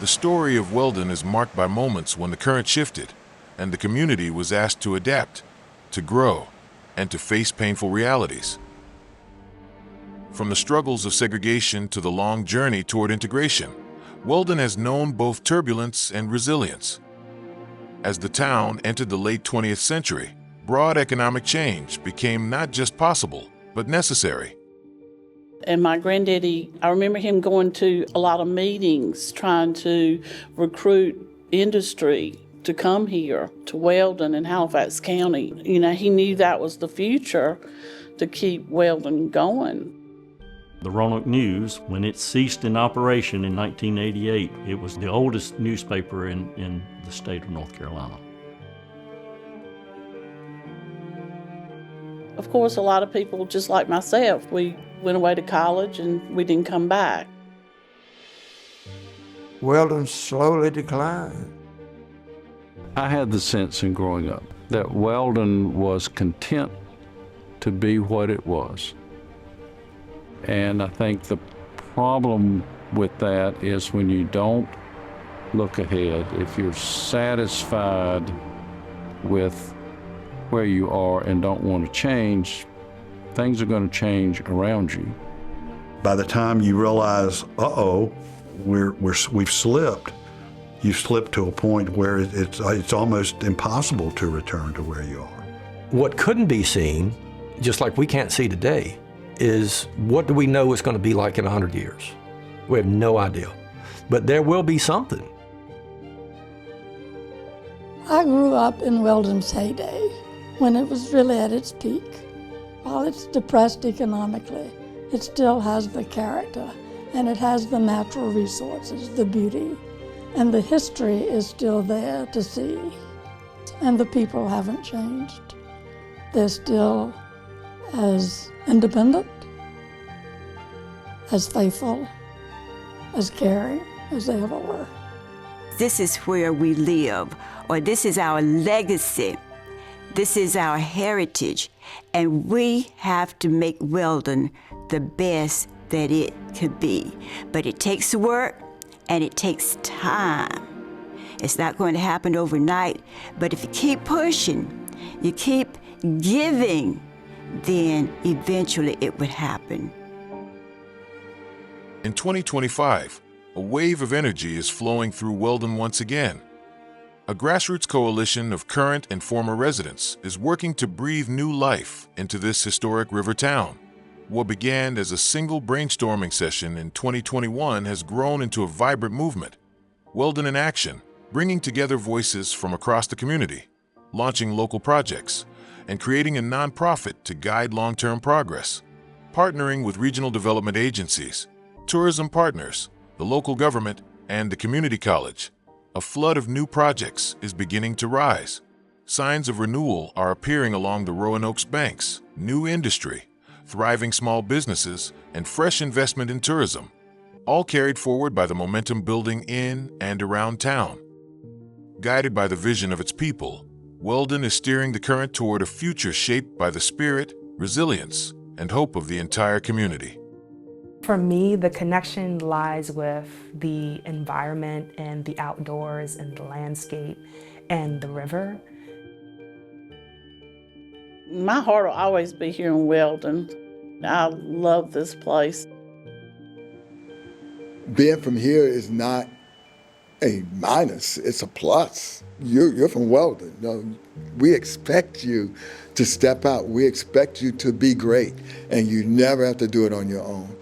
The story of Weldon is marked by moments when the current shifted, and the community was asked to adapt, to grow, and to face painful realities. From the struggles of segregation to the long journey toward integration, Weldon has known both turbulence and resilience. As the town entered the late 20th century, broad economic change became not just possible, but necessary. And my granddaddy, I remember him going to a lot of meetings trying to recruit industry to come here to Weldon and Halifax County. You know, he knew that was the future to keep Weldon going. The Roanoke News, when it ceased in operation in 1988, it was the oldest newspaper in the state of North Carolina. Of course, a lot of people, just like myself, we went away to college and we didn't come back. Weldon slowly declined. I had the sense in growing up that Weldon was content to be what it was. And I think the problem with that is when you don't look ahead, if you're satisfied with where you are and don't want to change, things are going to change around you. By the time you realize, uh-oh, we've slipped, you've slipped to a point where it's almost impossible to return to where you are. What couldn't be seen, just like we can't see today, is what do we know it's going to be like in 100 years? We have no idea. But there will be something. I grew up in Weldon's heyday, when it was really at its peak. While it's depressed economically, it still has the character, and it has the natural resources, the beauty, and the history is still there to see. And the people haven't changed. They're still as independent, as faithful, as caring as they ever were. This is where we live, or this is our legacy. This is our heritage, and we have to make Weldon the best that it could be. But it takes work, and it takes time. It's not going to happen overnight, but if you keep pushing, you keep giving, then eventually it would happen. In 2025, a wave of energy is flowing through Weldon once again. A grassroots coalition of current and former residents is working to breathe new life into this historic river town. What began as a single brainstorming session in 2021 has grown into a vibrant movement. Weldon in Action, bringing together voices from across the community, launching local projects, and creating a nonprofit to guide long-term progress, partnering with regional development agencies, tourism partners, the local government, and the community college. A flood of new projects is beginning to rise. Signs of renewal are appearing along the Roanoke's banks, new industry, thriving small businesses, and fresh investment in tourism, all carried forward by the momentum building in and around town. Guided by the vision of its people, Weldon is steering the current toward a future shaped by the spirit, resilience, and hope of the entire community. For me, the connection lies with the environment and the outdoors and the landscape and the river. My heart will always be here in Weldon. I love this place. Being from here is not a minus, it's a plus. You're from Weldon. You know, we expect you to step out. We expect you to be great, and you never have to do it on your own.